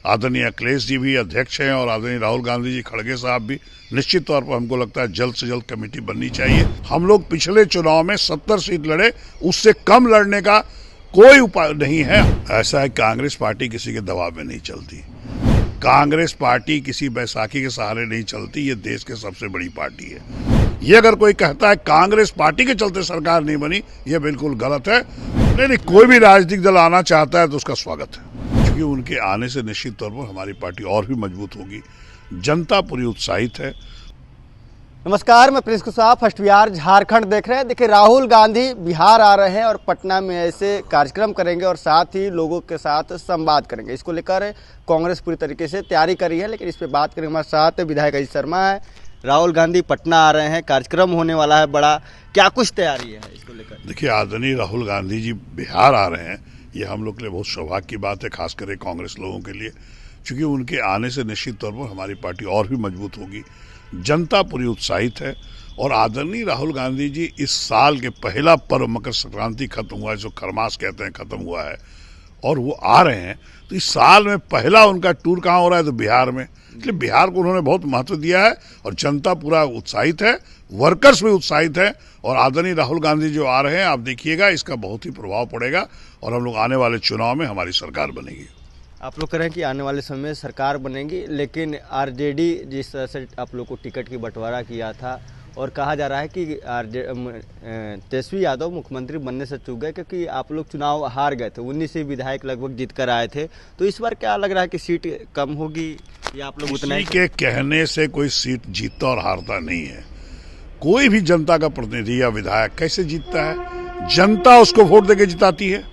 आदरणीय अखिलेश जी भी अध्यक्ष हैं और आदरणीय राहुल गांधी जी खड़गे साहब भी। निश्चित तौर पर हमको लगता है जल्द से जल्द कमेटी बननी चाहिए। हम लोग पिछले चुनाव में 70 सीट लड़े, उससे कम लड़ने का कोई उपाय नहीं है। ऐसा है, कांग्रेस पार्टी किसी के दबाव में नहीं चलती। कांग्रेस पार्टी किसी बैसाखी के सहारे नहीं चलती। ये देश की सबसे बड़ी पार्टी है। ये अगर कोई कहता है कांग्रेस पार्टी के चलते सरकार नहीं बनी, ये बिल्कुल गलत है। नहीं, कोई भी राजनीतिक दल आना चाहता है तो उसका स्वागत है, क्योंकि उनके आने से निश्चित तौर पर हमारी पार्टी और भी मजबूत होगी। जनता पूरी उत्साहित है। नमस्कार, मैं प्रिंस कुशवाहा, फर्स्ट बिहार झारखंड देख रहे हैं। देखिए, राहुल गांधी बिहार आ रहे हैं और पटना में ऐसे कार्यक्रम करेंगे और साथ ही लोगों के साथ संवाद करेंगे। इसको लेकर कांग्रेस पूरी तरीके से तैयारी करी है, लेकिन इस पर बात करेंगे। हमारे साथ विधायक अजीत शर्मा है। राहुल गांधी पटना आ रहे हैं, कार्यक्रम होने वाला है बड़ा, क्या कुछ तैयारी है इसको लेकर? देखिए, आदरणीय राहुल गांधी जी बिहार आ रहे हैं, ये हम लोग के लिए बहुत सौभाग्य की बात है, खासकर कांग्रेस लोगों के लिए, क्योंकि उनके आने से निश्चित तौर पर हमारी पार्टी और भी मजबूत होगी। जनता पूरी उत्साहित है और आदरणीय राहुल गांधी जी इस साल के पहला पर्व मकर संक्रांति खत्म हुआ है, जो खरमास कहते हैं, खत्म हुआ है और वो आ रहे हैं। तो इस साल में पहला उनका टूर कहाँ हो रहा है? तो बिहार में। इसलिए बिहार को उन्होंने बहुत महत्व दिया है और जनता पूरा उत्साहित है, वर्कर्स भी उत्साहित है। और आदरणीय राहुल गांधी जो आ रहे हैं, आप देखिएगा इसका बहुत ही प्रभाव पड़ेगा और हम लोग आने वाले चुनाव में हमारी सरकार बनेगी। आप लोग कह रहे हैं कि आने वाले समय में सरकार बनेगी, लेकिन आरजेडी जिस तरह से आप लोग को टिकट की बंटवारा किया था और कहा जा रहा है कि तेजस्वी यादव मुख्यमंत्री बनने से चूक गए, क्योंकि आप लोग चुनाव हार गए थे। 19 से विधायक लगभग जीत कर आए थे। तो इस बार क्या लग रहा है कि सीट कम होगी या आप लोग उतना के कहने से कोई सीट जीतता और हारता नहीं है। कोई भी जनता का प्रतिनिधि या विधायक कैसे जीतता है? जनता उसको वोट देके जिताती है।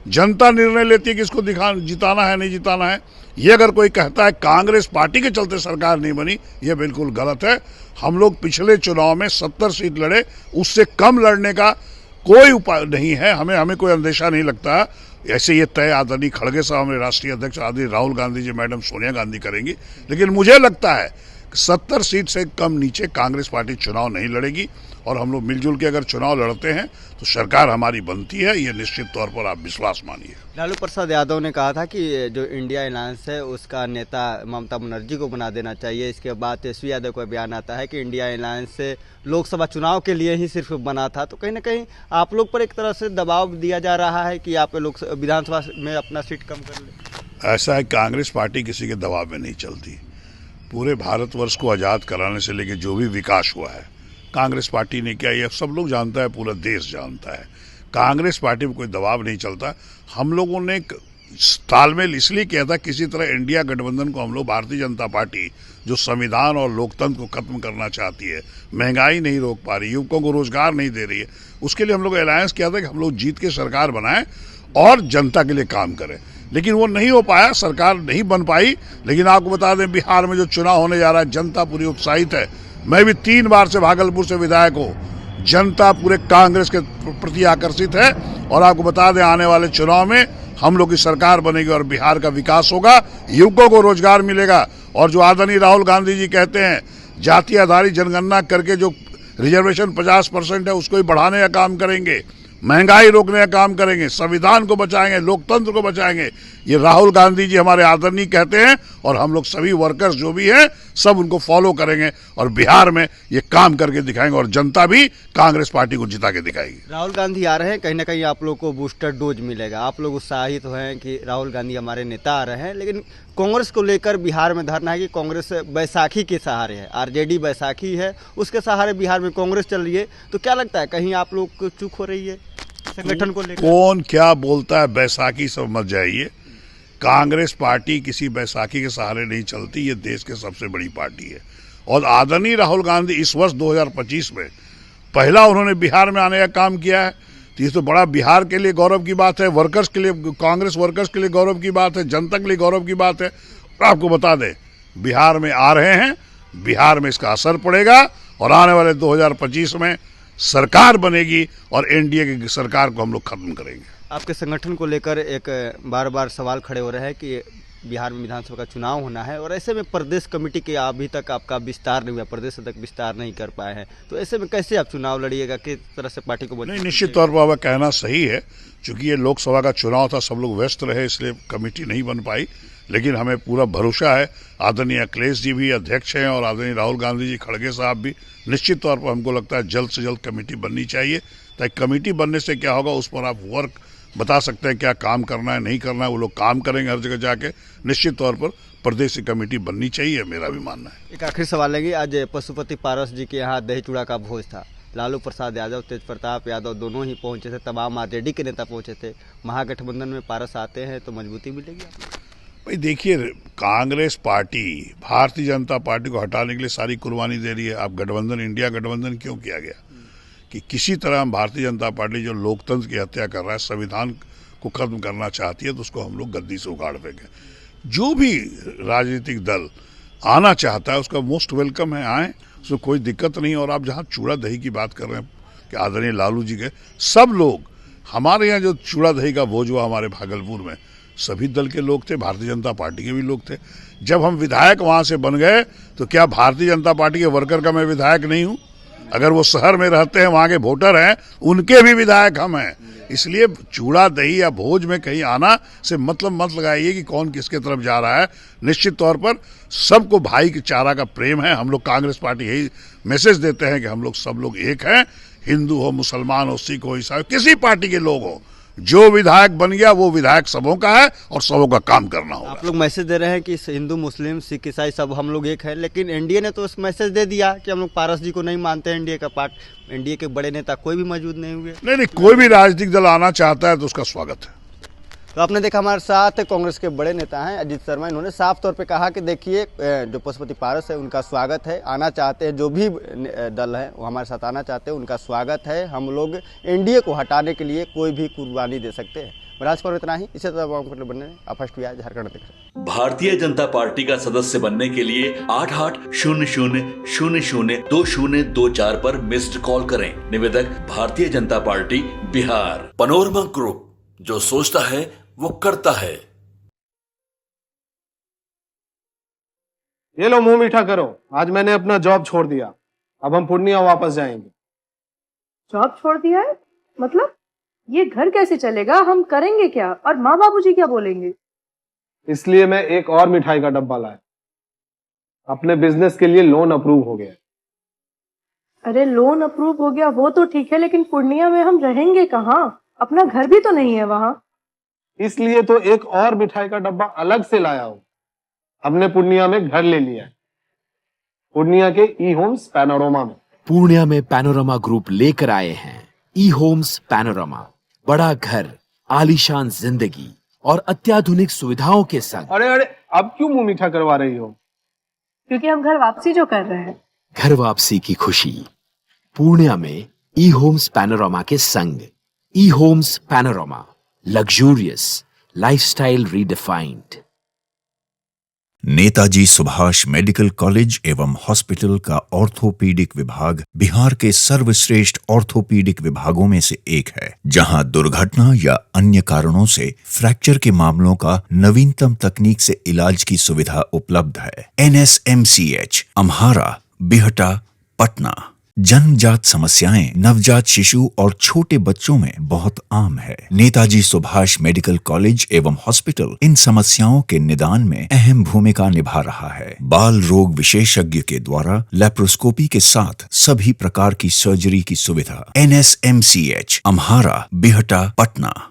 जनता निर्णय लेती है कि इसको जिताना है, नहीं जिताना है। ये अगर कोई कहता है कांग्रेस पार्टी के चलते सरकार नहीं बनी, ये बिल्कुल गलत है। हम लोग पिछले चुनाव में 70 सीट लड़े, उससे कम लड़ने का कोई उपाय नहीं है। हमें कोई अंदेशा नहीं लगता। ऐसे ये तय आदरणीय खड़गे साहब, हमारे राष्ट्रीय अध्यक्ष आदरणीय राहुल गांधी जी, मैडम सोनिया गांधी करेंगी। लेकिन मुझे लगता है 70 सीट से कम नीचे कांग्रेस पार्टी चुनाव नहीं लड़ेगी और हम लोग मिलजुल के अगर चुनाव लड़ते हैं तो सरकार हमारी बनती है। ये निश्चित तौर पर आप विश्वास मानिए। लालू प्रसाद यादव ने कहा था कि जो इंडिया अलायंस है उसका नेता ममता बनर्जी को बना देना चाहिए। इसके बाद तेजस्वी यादव का बयान आता है कि इंडिया अलायंस से लोकसभा चुनाव के लिए ही सिर्फ बना था। तो कहीं ना कहीं आप लोग पर एक तरह से दबाव दिया जा रहा है कि आप लोग विधानसभा में अपना सीट कम कर लें। ऐसा है, कांग्रेस पार्टी किसी के दबाव में नहीं चलती। पूरे भारतवर्ष को आज़ाद कराने से लेकर जो भी विकास हुआ है कांग्रेस पार्टी ने किया, ये सब लोग जानता है, पूरा देश जानता है। कांग्रेस पार्टी में कोई दबाव नहीं चलता। हम लोगों ने तालमेल इसलिए किया था, किसी तरह इंडिया गठबंधन को हम लोग, भारतीय जनता पार्टी जो संविधान और लोकतंत्र को खत्म करना चाहती है, महंगाई नहीं रोक पा रही, युवकों को रोजगार नहीं दे रही है, उसके लिए हम लोग अलायंस किया था कि हम लोग जीत के सरकार बनाएं और जनता के लिए काम करें। लेकिन वो नहीं हो पाया, सरकार नहीं बन पाई। लेकिन आपको बता दें, बिहार में जो चुनाव होने जा रहा है, जनता पूरी उत्साहित है। मैं भी 3 बार से भागलपुर से विधायक हूँ। जनता पूरे कांग्रेस के प्रति आकर्षित है और आपको बता दें, आने वाले चुनाव में हम लोग की सरकार बनेगी और बिहार का विकास होगा, युवकों को रोजगार मिलेगा। और जो आदरणीय राहुल गांधी जी कहते हैं, जाति आधारित जनगणना करके जो रिजर्वेशन 50% है उसको ही बढ़ाने का काम करेंगे, महंगाई रोकने का काम करेंगे, संविधान को बचाएंगे, लोकतंत्र को बचाएंगे। ये राहुल गांधी जी हमारे आदरणीय कहते हैं और हम लोग सभी वर्कर्स जो भी हैं सब उनको फॉलो करेंगे और बिहार में ये काम करके दिखाएंगे और जनता भी कांग्रेस पार्टी को जिता के दिखाएगी। राहुल गांधी आ रहे हैं, कहीं ना कहीं आप लोग को बूस्टर डोज मिलेगा। आप लोग उत्साहित तो हैं कि राहुल गांधी हमारे नेता आ रहे हैं, लेकिन कांग्रेस को लेकर बिहार में धरना है कि कांग्रेस बैसाखी के सहारे है, आरजेडी बैसाखी है, उसके सहारे बिहार में कांग्रेस चल रही है। तो क्या लगता है, कहीं आप लोग को चूक हो रही है संगठन को लेकर? कौन क्या बोलता है बैसाखी, सब मत जाइए। कांग्रेस पार्टी किसी बैसाखी के सहारे नहीं चलती। ये देश की सबसे बड़ी पार्टी है और आदरणीय राहुल गांधी इस वर्ष 2025 में पहला उन्होंने बिहार में आने का काम किया है। तो ये तो बड़ा बिहार के लिए गौरव की बात है, वर्कर्स के लिए, कांग्रेस वर्कर्स के लिए गौरव की बात है, जनता के लिए गौरव की बात है। और आपको बता दें, बिहार में आ रहे हैं, बिहार में इसका असर पड़ेगा और आने वाले 2025 में सरकार बनेगी और एनडीए की सरकार को हम लोग खत्म करेंगे। आपके संगठन को लेकर एक बार बार सवाल खड़े हो रहे हैं कि बिहार में विधानसभा का चुनाव होना है और ऐसे में प्रदेश कमेटी के अभी तक आपका विस्तार नहीं हुआ, प्रदेश तक विस्तार नहीं कर पाए हैं। तो ऐसे में कैसे आप चुनाव लड़िएगा, किस तरह से पार्टी को नहीं, निश्चित तौर पर कहना सही है, चूंकि ये लोकसभा का चुनाव था, सब लोग व्यस्त रहे, इसलिए कमेटी नहीं बन पाई। लेकिन हमें पूरा भरोसा है, आदरणीय अखिलेश जी भी अध्यक्ष हैं और आदरणीय राहुल गांधी जी खड़गे साहब भी, निश्चित तौर पर हमको लगता है जल्द से जल्द कमेटी बननी चाहिए, ताकि कमेटी बनने से क्या होगा उस पर आप वर्क बता सकते हैं, क्या काम करना है नहीं करना है, वो लोग काम करेंगे हर जगह जाके। निश्चित तौर पर प्रदेश की कमेटी बननी चाहिए, मेरा भी मानना है। एक आखिरी सवाल है कि आज पशुपति पारस जी के यहाँ दही चूड़ा का भोज था, लालू प्रसाद यादव, तेज प्रताप यादव दोनों ही पहुंचे थे, तमाम आरजेडी के नेता पहुंचे थे। महागठबंधन में पारस आते हैं तो मजबूती मिलेगी आपको? भाई देखिए, कांग्रेस पार्टी भारतीय जनता पार्टी को हटाने के लिए सारी कुर्बानी दे रही है। आप गठबंधन, इंडिया गठबंधन क्यों किया गया कि किसी तरह हम भारतीय जनता पार्टी जो लोकतंत्र की हत्या कर रहा है, संविधान को खत्म करना चाहती है, तो उसको हम लोग गद्दी से उखाड़ फेंके। जो भी राजनीतिक दल आना चाहता है उसका मोस्ट वेलकम है, आए, उसमें कोई दिक्कत नहीं। और आप जहाँ चूड़ा दही की बात कर रहे हैं कि आदरणीय लालू जी के सब लोग, हमारे यहाँ जो चूड़ा दही का भोज हुआ हमारे भागलपुर में, सभी दल के लोग थे, भारतीय जनता पार्टी के भी लोग थे। जब हम विधायक वहाँ से बन गए तो क्या भारतीय जनता पार्टी के वर्कर का मैं विधायक नहीं हूँ? अगर वो शहर में रहते हैं, वहाँ के वोटर हैं, उनके भी विधायक हम हैं। इसलिए चूड़ा दही या भोज में कहीं आना से मतलब मत लगाइए कि कौन किसके तरफ जा रहा है। निश्चित तौर पर सबको भाई की चारा का प्रेम है। हम लोग कांग्रेस पार्टी यही मैसेज देते हैं कि हम लोग सब लोग एक हैं, हिंदू हो, मुसलमान हो, सिख हो, ईसाई, किसी पार्टी के लोग हो, जो विधायक बन गया वो विधायक सबों का है और सबों का काम करना होगा। आप लोग मैसेज दे रहे हैं कि हिंदू, मुस्लिम, सिख, ईसाई सब हम लोग एक हैं, लेकिन एनडीए ने तो उस मैसेज दे दिया कि हम लोग पारस जी को नहीं मानते हैं एनडीए का पार्ट। एनडीए के बड़े नेता कोई भी मौजूद नहीं हुए। नहीं, कोई भी राजनीतिक दल आना चाहता है तो उसका स्वागत है। तो आपने देखा हमारे साथ कांग्रेस के बड़े नेता हैं अजीत शर्मा, इन्होंने साफ तौर पे कहा कि देखिए जो पशुपति पारस है उनका स्वागत है, आना चाहते हैं, जो भी दल है वो हमारे साथ आना चाहते हैं, उनका स्वागत है। हम लोग एनडीए को हटाने के लिए कोई भी कुर्बानी दे सकते हैं। बराज पर इतना ही, इसे तो बनने आप फर्स्ट बिहार झारखंड देख रहे हैं। भारतीय जनता पार्टी का सदस्य बनने के लिए 8800002024 पर मिस्ड कॉल करें। निवेदक Bharatiya Janata party Bihar. Panorama group, जो सोचता है वो करता है। ये लो मुंह मीठा करो, आज मैंने अपना जॉब छोड़ दिया, अब हम पूर्णिया वापस जाएंगे। जॉब छोड़ दिया है? मतलब ये घर कैसे चलेगा? हम करेंगे क्या? और माँ बाबूजी क्या बोलेंगे? इसलिए मैं एक और मिठाई का डब्बा लाया, अपने बिजनेस के लिए लोन अप्रूव हो गया। अरे लोन अप्रूव हो गया वो तो ठीक है, लेकिन पूर्णिया में हम रहेंगे कहाँ? अपना घर भी तो नहीं है वहाँ। इसलिए तो एक और मिठाई का डब्बा अलग से लाया हूं। हमने पूर्णिया में घर ले लिया है, पूर्णिया के ई होम्स पैनोरमा में। पूर्णिया में पैनोरमा ग्रुप लेकर आए हैं ई होम्स पैनोरमा। बड़ा घर, आलीशान जिंदगी और अत्याधुनिक सुविधाओं के संग। अरे अरे, अब क्यों मुंह मीठा करवा रही हो? क्योंकि हम घर वापसी जो कर रहे हैं। घर वापसी की खुशी पूर्णिया में ई होम्स पैनोरमा के संग। ई homes panorama, luxurious lifestyle redefined. Netaji Subhash medical college एवं हॉस्पिटल का ऑर्थोपीडिक विभाग बिहार के सर्वश्रेष्ठ ऑर्थोपीडिक विभागों में से एक है, जहां दुर्घटना या अन्य कारणों से फ्रैक्चर के मामलों का नवीनतम तकनीक से इलाज की सुविधा उपलब्ध है। NSMCH, अम्हारा, बिहटा, पटना। जन्मजात समस्याएं नवजात शिशु और छोटे बच्चों में बहुत आम है। नेताजी सुभाष मेडिकल कॉलेज एवं हॉस्पिटल इन समस्याओं के निदान में अहम भूमिका निभा रहा है। बाल रोग विशेषज्ञ के द्वारा लेप्रोस्कोपी के साथ सभी प्रकार की सर्जरी की सुविधा। NSMCH, अम्हारा, बिहटा, पटना।